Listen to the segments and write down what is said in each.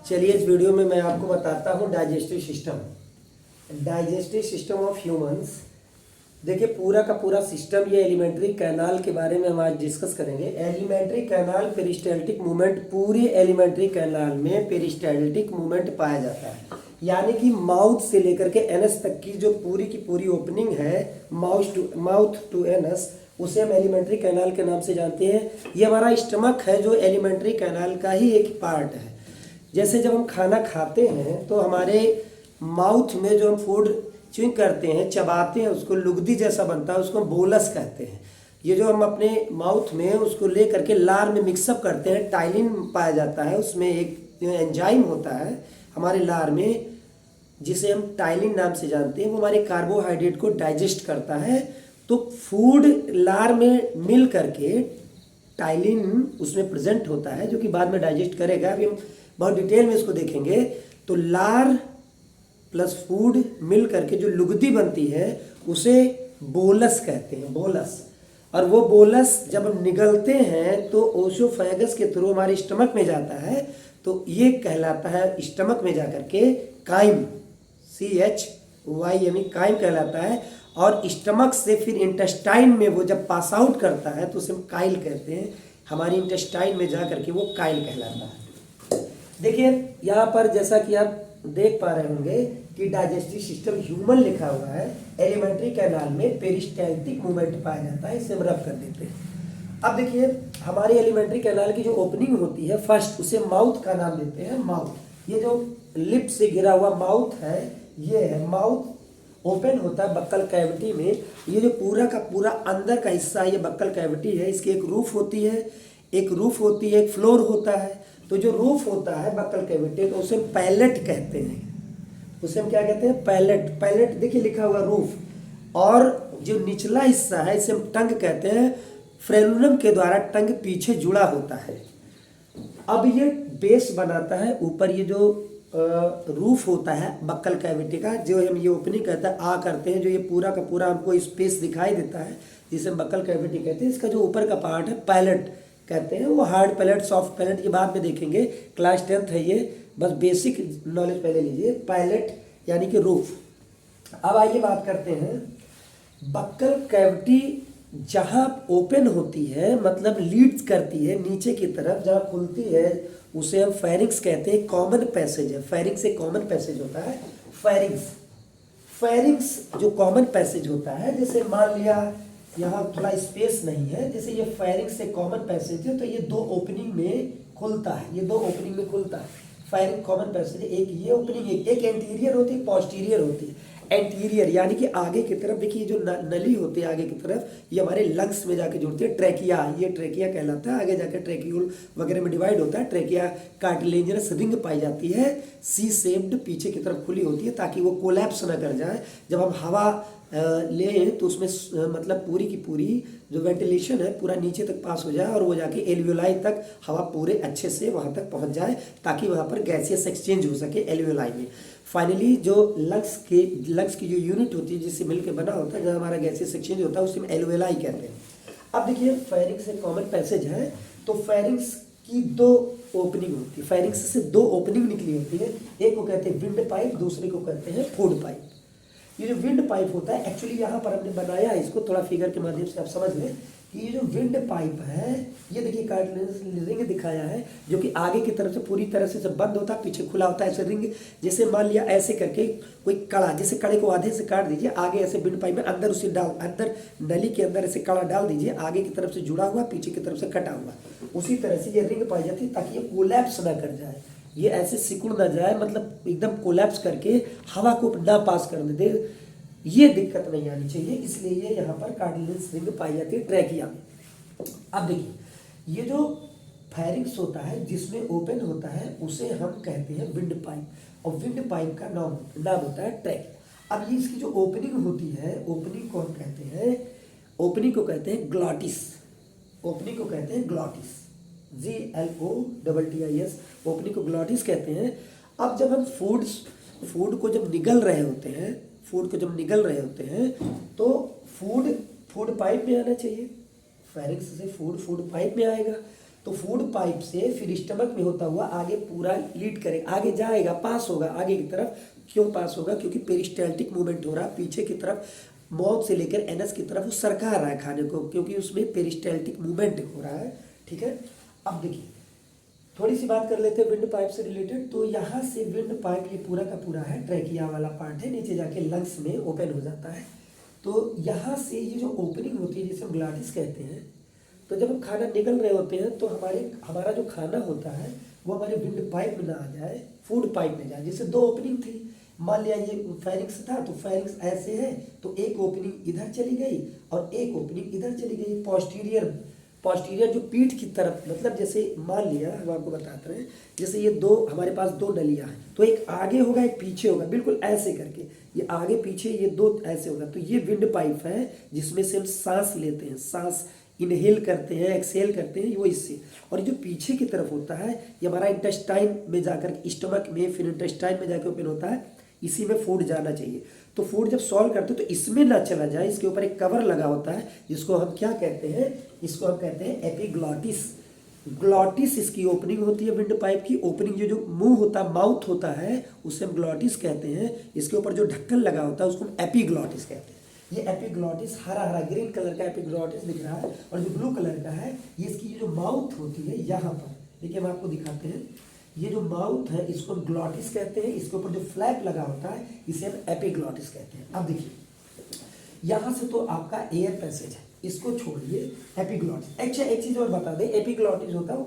चलिए इस वीडियो में मैं आपको बताता हूँ डाइजेस्टिव सिस्टम ऑफ ह्यूमंस। देखिए पूरा का पूरा सिस्टम, ये एलिमेंट्री कैनाल के बारे में हम आज डिस्कस करेंगे। एलिमेंट्री कैनाल पेरिस्टाल्टिक मूवमेंट, पूरे एलिमेंट्री कैनाल में पेरिस्टाल्टिक मूवमेंट पाया जाता है, यानी कि माउथ से लेकर के एनस तक की जो पूरी की पूरी ओपनिंग है, माउथ टू एनस, उसे हम एलिमेंट्री कैनाल के नाम से जानते हैं। ये हमारा स्टमक है जो एलिमेंट्री कैनाल का ही एक पार्ट है। जैसे जब हम खाना खाते हैं तो हमारे माउथ में जो हम फूड च्युइंग करते हैं, चबाते हैं, उसको लुगदी जैसा बनता है, उसको हम बोलस कहते हैं। ये जो हम अपने माउथ में उसको ले करके लार में मिक्सअप करते हैं, टाइलिन पाया जाता है, उसमें एक एंजाइम होता है हमारे लार में जिसे हम टाइलिन नाम से जानते हैं। वो हमारे कार्बोहाइड्रेट को डाइजेस्ट करता है। तो फूड लार में मिल करके टाइलिन उसमें प्रेजेंट होता है जो कि बाद में डाइजेस्ट करेगा। अभी हम बहुत डिटेल में इसको देखेंगे। तो लार प्लस फूड मिल करके जो लुगदी बनती है उसे बोलस कहते हैं, बोलस। और वो बोलस जब हम निगलते हैं तो ओसोफेगस के थ्रू हमारे स्टमक में जाता है, तो ये कहलाता है स्टमक में जाकर के काइम, CHYM, काइम कहलाता है। और स्टमक से फिर इंटेस्टाइन में वो जब पास आउट करता है तो उसे हम काइल कहते हैं। हमारी इंटेस्टाइन में जा करके वो काइल कहलाता है। देखिए यहाँ पर जैसा कि आप देख पा रहे होंगे कि डाइजेस्टिव सिस्टम ह्यूमन लिखा हुआ है। एलिमेंट्री कैनाल में पेरिस्टाल्टिक मूवमेंट पाया जाता है, इसे हम रब कर देते हैं। अब देखिए हमारे एलिमेंट्री कैनाल की जो ओपनिंग होती है, फर्स्ट उसे माउथ का नाम देते हैं। माउथ, ये जो लिप से घिरा हुआ माउथ है, ये है माउथ। ओपन होता है बक्कल कैविटी में। ये जो पूरा का पूरा अंदर का हिस्सा है, ये बक्कल कैविटी है। इसकी एक रूफ होती है, एक फ्लोर होता है। तो जो रूफ होता है बक्कल कैविटी, तो उसे पैलेट कहते हैं। उसे हम क्या कहते हैं? पैलेट देखिए लिखा हुआ रूफ। और जो निचला हिस्सा है इसे हम टंग कहते हैं। फ्रेलुनम के द्वारा टंग पीछे जुड़ा होता है। अब ये बेस बनाता है ऊपर। ये जो रूफ होता है बक्कल कैविटी का, जो हम ये ओपनिंग कहते हैं, आ करते हैं, जो ये पूरा का पूरा हमको स्पेस दिखाई देता है, जिसे हम बक्कल कैविटी कहते हैं। इसका जो ऊपर का पार्ट है पैलेट कहते हैं। वो हार्ड पैलेट, सॉफ्ट पैलेट, ये बाद में देखेंगे। क्लास 10th है ये, बस बेसिक नॉलेज पहले लीजिए। पैलेट यानी कि रूफ। अब आइए बात करते हैं बक्कल कैविटी जहाँ ओपन होती है, मतलब लीड्स करती है नीचे की तरफ, जहाँ खुलती है उसे हम फेरिंक्स कहते हैं। कॉमन पैसेज है, फेरिंक्स से कॉमन पैसेज होता है। फेरिंक्स जो कॉमन पैसेज होता है, जैसे मान लिया यहाँ थोड़ा स्पेस नहीं है, जैसे ये फेरिंक्स से कॉमन पैसेज है, तो ये दो ओपनिंग में खुलता है। ये दो ओपनिंग में खुलता है फेरिंक्स कॉमन पैसेज। एक ये ओपनिंग, एक एंटीरियर होती है, पोस्टीरियर होती है। एंटीरियर यानी कि आगे की तरफ। देखिए जो नली होती है आगे की तरफ, ये हमारे लंग्स में जाके जुड़ती है। ट्रेकिया, ये ट्रेकिया कहलाता है। आगे जाकर ट्रेकियूल वगैरह में डिवाइड होता है। ट्रेकिया कार्टिलेजिनस रिंग पाई जाती है, सी शेप्ड, पीछे की तरफ खुली होती है ताकि वो कोलैप्स ना कर जाए। जब हम हवा ले तो उसमें मतलब पूरी की पूरी जो वेंटिलेशन है पूरा नीचे तक पास हो जाए और वो जाके एल्वियोलाई तक हवा पूरे अच्छे से वहाँ तक पहुँच जाए, ताकि वहाँ पर गैसियस एक्सचेंज हो सके एल्वियोलाई में। फाइनली जो लंग्स की जो यूनिट होती है जिससे मिलकर बना होता है, जहाँ हमारा गैसियस एक्सचेंज होता है, उसे हम एल्वियोलाई कहते हैं। अब देखिए फेरिंक्स एक कॉमन पैसेज है, तो फेरिंक्स की दो ओपनिंग होती है। फेरिंक्स से दो ओपनिंग निकली होती है। एक को कहते हैं विंड पाइप, दूसरे को कहते हैं फूड पाइप। ये जो विंड पाइप होता है, एक्चुअली यहाँ पर हमने बनाया है इसको, थोड़ा फिगर के माध्यम से आप समझ लें कि ये जो विंड पाइप है, ये देखिए कार्टिलेजिनस रिंग दिखाया है, जो कि आगे की तरफ से पूरी तरह से जब बंद होता है, पीछे खुला होता है। ऐसे रिंग, जैसे मान लिया ऐसे करके कोई कड़ा, जैसे कड़े को आधे से काट दीजिए, आगे ऐसे विंड पाइप में अंदर उसे अंदर नली के अंदर ऐसे कड़ा डाल दीजिए, आगे की तरफ से जुड़ा हुआ, पीछे की तरफ से कटा हुआ। उसी तरह से ये रिंग पाई जाती है ताकि ये कोलैप्स ना कर जाए, ये ऐसे सिकुड़ ना जाए, मतलब एकदम कोलैप्स करके हवा को ना पास करने दे। ये दिक्कत नहीं आनी चाहिए, इसलिए ये यहाँ पर कार्टिलेजिनस रिंग पाई जाती है ट्रैकिया में। अब देखिए ये जो फेरिंक्स होता है जिसमें ओपन होता है, उसे हम कहते हैं विंड पाइप, और विंड पाइप का नाम होता है ट्रैकिया। अब ये इसकी जो ओपनिंग होती है, ओपनिंग को हम कहते हैं, ओपनिंग को कहते हैं ग्लॉटिस। ओपनिंग को कहते हैं ग्लॉटिस, GLOTTIS, ओपनिंग को ग्लॉटिस कहते हैं। अब जब हम फूड को जब निगल रहे होते हैं, तो फूड पाइप में आना चाहिए। फेरिंक्स से फूड पाइप में आएगा। तो फूड पाइप से फिर स्टमक में होता हुआ आगे पूरा लीड करेगा, आगे जाएगा, पास होगा आगे की तरफ। क्यों पास होगा? क्योंकि पेरिस्टाल्टिक मूवमेंट हो रहा है पीछे की तरफ, माउथ से लेकर एनस की तरफ वो सरका रहा है खाने को, क्योंकि उसमें पेरिस्टाल्टिक मूवमेंट हो रहा है। ठीक है, अब देखिए थोड़ी सी बात कर लेते हैं विंड पाइप से रिलेटेड। तो यहाँ से विंड पाइप ये पूरा का पूरा है, ट्रैकिया वाला पार्ट है, नीचे जाके लंग्स में ओपन हो जाता है। तो यहाँ से ये जो ओपनिंग होती है जिसे हम ग्लाटिस कहते हैं, तो जब हम खाना निकल रहे होते हैं तो हमारा जो खाना होता है वो हमारे विंड पाइप में ना आ जाए, फूड पाइप में जाए। जैसे दो ओपनिंग थी, मान लिया ये फेरिंग्स था तो फेरिंग्स ऐसे है, तो एक ओपनिंग इधर चली गई और एक ओपनिंग इधर चली गई। पोस्टीरियर जो पीठ की तरफ, मतलब जैसे मान लिया हम आपको बताते हैं, जैसे ये दो हमारे पास दो नलियाँ हैं, तो एक आगे होगा एक पीछे होगा, बिल्कुल ऐसे करके ये आगे पीछे ये दो ऐसे होगा। तो ये विंड पाइप है जिसमें से हम सांस लेते हैं, सांस इनहेल करते हैं, एक्सहेल करते हैं, वो इससे। और जो पीछे की तरफ होता है ये हमारा इंटेस्टाइन में जाकर, स्टमक में फिर इंटेस्टाइन में जाकर ओपन होता है, इसी में फूड जाना चाहिए। तो फूड जब सॉल्व करते हैं तो इसमें ना चला जाए, इसके ऊपर एक कवर लगा होता है जिसको हम क्या कहते हैं, इसको हम कहते हैं एपिग्लॉटिस। ग्लॉटिस इसकी ओपनिंग होती है, विंड पाइप की ओपनिंग, जो मुंह होता है, माउथ होता है, उसे हम ग्लॉटिस कहते हैं। इसके ऊपर जो ढक्कन लगा होता है उसको हम एपिग्लॉटिस कहते हैं। ये एपिग्लॉटिस हरा हरा ग्रीन कलर का एपिग्लॉटिस दिख रहा है, और जो ब्लू कलर का है ये इसकी जो माउथ होती है यहाँ पर, देखिए हम आपको दिखाते हैं, ये जो माउथ है इसको हम ग्लॉटिस कहते हैं, इसके ऊपर जो फ्लैप लगा होता है इसे हम एपिग्लॉटिस कहते हैं। अब देखिए यहाँ से तो आपका एयर पैसेज है, इसको छोड़िए, एपिग्लॉटिस। अच्छा एक चीज और बता दें, एपिग्लॉटिस होता है वो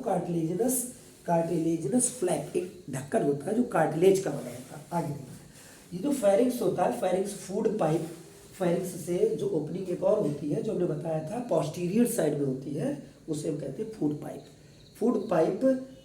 कार्टिलेजिनस फ्लैप, एक ढक्कन होता है जो कार्टिलेज का बना होता है। आगे देखिए, ये जो फेरिंग्स होता है, फेरिंग्स फूड पाइप, फेरिंग्स से जो ओपनिंग एक और होती है जो हमने बताया था पोस्टीरियर साइड में होती है, उसे हम कहते हैं फूड पाइप। फूड पाइप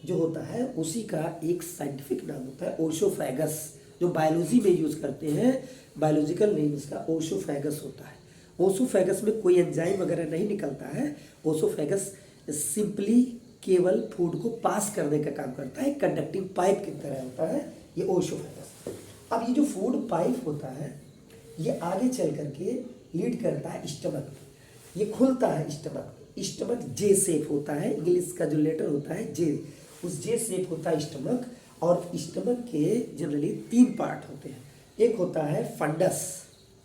जो होता है उसी का एक साइंटिफिक नाम होता है ओसोफेगस, जो बायोलॉजी में यूज करते हैं, बायोलॉजिकल नेम इसका ओसोफेगस होता है। ओसोफेगस में कोई एंजाइम वगैरह नहीं निकलता है, ओसोफेगस सिंपली केवल फूड को पास करने का काम करता है, कंडक्टिंग पाइप की तरह होता है ये ओसोफेगस। अब ये जो फूड पाइप होता है ये आगे चल करके लीड करता है स्टमक, ये खुलता है स्टमक, स्टमक जे शेप होता है, इंग्लिश का जो लेटर होता है जे, उस जे शेप होता है स्टमक। और स्टमक के जनरली तीन पार्ट होते हैं, एक होता है फंडस,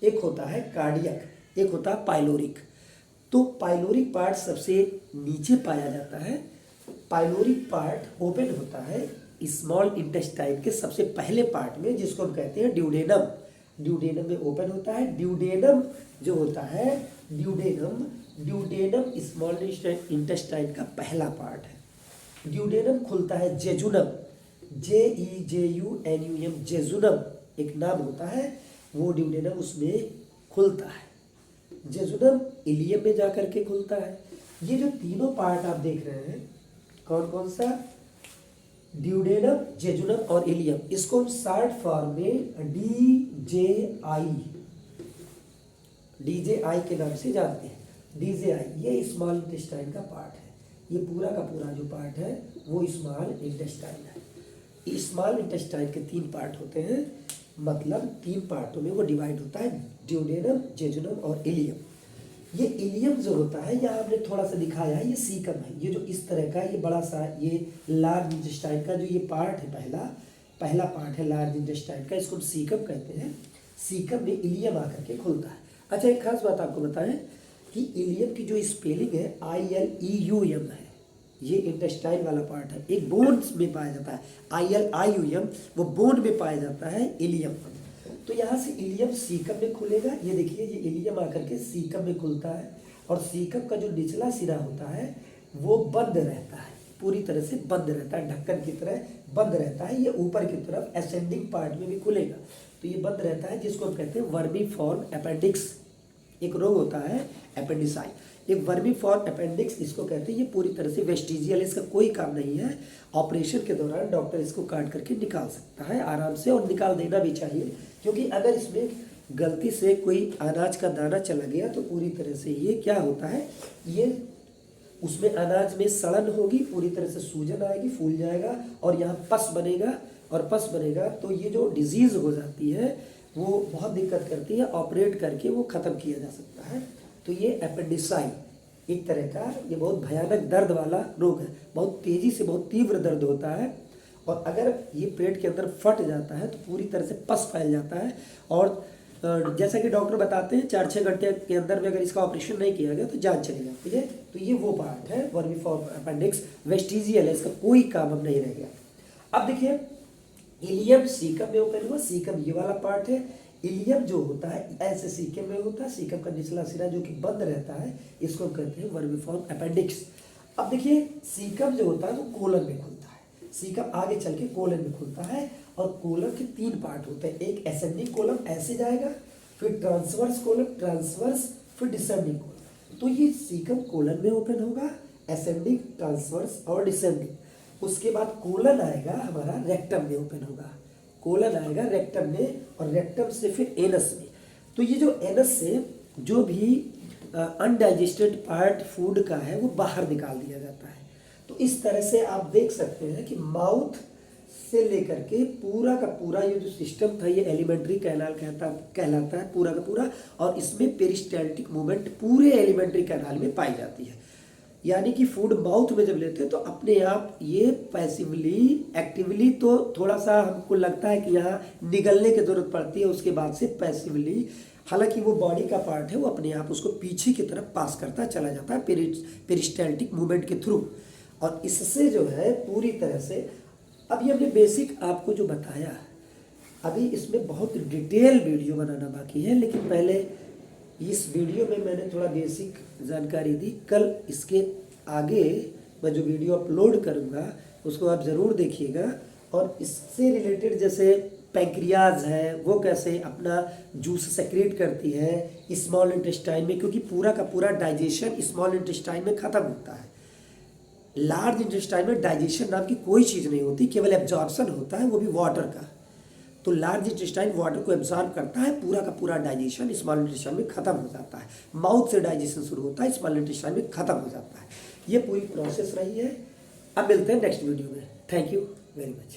एक होता है कार्डियक, एक होता है पाइलोरिक। तो पाइलोरिक पार्ट सबसे नीचे पाया जाता है। पाइलोरिक पार्ट ओपन होता है स्मॉल इंटेस्टाइन के सबसे पहले पार्ट में, जिसको हम कहते हैं ड्यूडेनम। ड्यूडेनम में ओपन होता है। ड्यूडेनम जो होता है, ड्यूडेनम स्मॉल इंटेस्टाइन का पहला पार्ट है। ड्यूडेनम खुलता है जेजुनम, JEJUNUM, जेजुनम एक नाम होता है, वो ड्यूडेनम उसमें खुलता है। जेजुनम इलियम में जाकर के खुलता है। ये जो तीनों पार्ट आप देख रहे हैं, कौन कौन सा, ड्यूडेनम, जेजुनम और इलियम, इसको हम शॉर्ट फॉर्म में DJI के नाम से जानते हैं। DJI ये स्मॉल इंटेस्टाइन का पार्ट है, ये पूरा का पूरा जो पार्ट है वो स्मॉल इंटेस्टाइन है। स्मॉल इंटेस्टाइन के तीन पार्ट होते हैं, मतलब तीन पार्टों में वो डिवाइड होता है, ड्यूडेनम, जेजुनम और इलियम। ये इलियम जो होता है, यहाँ हमने थोड़ा सा दिखाया है, ये सीकम है, ये जो इस तरह का, ये बड़ा सा, ये लार्ज इंटेस्टाइन का जो ये पार्ट है, पहला पार्ट है लार्ज इंटेस्टाइन का, इसको हम सीकम कहते हैं। सीकम में इलियम आकर के खुलता है। अच्छा एक खास बात आपको बताएं कि इलियम की जो स्पेलिंग है ILEUM है, ये इंटेस्टाइन वाला पार्ट है, एक बोन्स में पाया जाता है। ILIUM वो बोन में पाया जाता है इलियम। तो यहाँ से इलियम सीकम में खुलेगा, ये देखिए ये इलियम आकर के सीकम में खुलता है, और सीकम का जो निचला सिरा होता है वो बंद रहता है, पूरी तरह से बंद रहता है, ढक्कन की तरह बंद रहता है। ये ऊपर की तरफ असेंडिंग पार्ट में भी खुलेगा, तो ये बंद रहता है, जिसको हम कहते हैं वर्मीफॉर्म अपेंडिक्स। एक रोग होता है अपेंडिसाई, एक वर्मीफॉर्म अपेंडिक्स इसको कहते हैं। ये पूरी तरह से वेस्टिजियल, इसका कोई काम नहीं है। ऑपरेशन के दौरान डॉक्टर इसको काट करके निकाल सकता है आराम से, और निकाल देना भी चाहिए, क्योंकि अगर इसमें गलती से कोई अनाज का दाना चला गया तो पूरी तरह से ये क्या होता है, ये उसमें अनाज में सड़न होगी, पूरी तरह से सूजन आएगी, फूल जाएगा, और यहाँ पस बनेगा, और पस बनेगा तो ये जो डिजीज़ हो जाती है वो बहुत दिक्कत करती है, ऑपरेट करके वो ख़त्म किया जा सकता है। तो ये अपेंडिसाई एक तरह का ये बहुत भयानक दर्द वाला रोग है, बहुत तेज़ी से बहुत तीव्र दर्द होता है, और अगर ये पेट के अंदर फट जाता है तो पूरी तरह से पस फैल जाता है, और जैसा कि डॉक्टर बताते हैं 4-6 घंटे के अंदर में अगर इसका ऑपरेशन नहीं किया गया तो जान चली जाती है। तो ये वो पार्ट है वर्मीफॉर्म अपेंडिक्स, वेस्टिजियल है, इसका कोई काम अब नहीं रह गया। अब देखिए इलियम सीकम में ओपन हुआ, सीकम ये वाला पार्ट है, इलियम जो होता है ऐसे सीकम में होता है, सीकम का निचला सिरा जो कि बंद रहता है इसको हम कहते हैं वर्मीफॉर्म अपेंडिक्स। अब देखिए सीकम जो होता है वो कोलन में खुलता है, सीकम आगे चल के कोलन में खुलता है, और कोलन के 3 पार्ट होते हैं, एक असेंडिंग कोलन ऐसे जाएगा, फिर ट्रांसवर्स कोलन, ट्रांसवर्स, फिर डिसेंडिंग कोलन। तो ये सीकम कोलन में ओपन होगा, असेंडिंग, ट्रांसवर्स और डिसेंडिंग। उसके बाद कोलन आएगा हमारा रेक्टम में ओपन होगा, कोलन आएगा रेक्टम में, और रेक्टम से फिर एनस में। तो ये जो एनस से जो भी अनडाइजेस्टेड पार्ट फूड का है वो बाहर निकाल दिया जाता है। तो इस तरह से आप देख सकते हैं कि माउथ से लेकर के पूरा का पूरा ये जो सिस्टम था ये एलिमेंट्री कैनाल कहलाता है पूरा का पूरा, और इसमें पेरिस्टाल्टिक मूवमेंट पूरे एलिमेंट्री कैनाल में पाई जाती है। यानी कि फूड माउथ में जब लेते हैं तो अपने आप ये पैसिवली एक्टिवली तो थोड़ा सा हमको लगता है कि यहाँ निगलने की जरूरत पड़ती है, उसके बाद से पैसिवली, हालांकि वो बॉडी का पार्ट है वो अपने आप उसको पीछे की तरफ पास करता चला जाता है पेरिस्टाल्टिक मूवमेंट के थ्रू, और इससे जो है पूरी तरह से। अब ये हमने बेसिक आपको जो बताया, अभी इसमें बहुत डिटेल वीडियो बनाना बाकी है, लेकिन पहले इस वीडियो में मैंने थोड़ा बेसिक जानकारी दी। कल इसके आगे मैं जो वीडियो अपलोड करूँगा उसको आप ज़रूर देखिएगा, और इससे रिलेटेड जैसे पैंक्रियाज है वो कैसे अपना जूस सेक्रेट करती है स्मॉल इंटेस्टाइन में, क्योंकि पूरा का पूरा डाइजेशन स्मॉल इंटेस्टाइन में ख़त्म होता है। लार्ज इंटेस्टाइन में डाइजेशन नाम की कोई चीज़ नहीं होती, केवल एब्जॉर्प्शन होता है, वो भी वाटर का। तो लार्ज इंटेस्टाइन वाटर को एब्जॉर्ब करता है, पूरा का पूरा डाइजेशन स्मॉल इंटेस्टाइन में खत्म हो जाता है। माउथ से डाइजेशन शुरू होता है, स्मॉल इंटेस्टाइन में खत्म हो जाता है। ये पूरी प्रोसेस रही है। अब मिलते हैं नेक्स्ट वीडियो में। Thank you very much.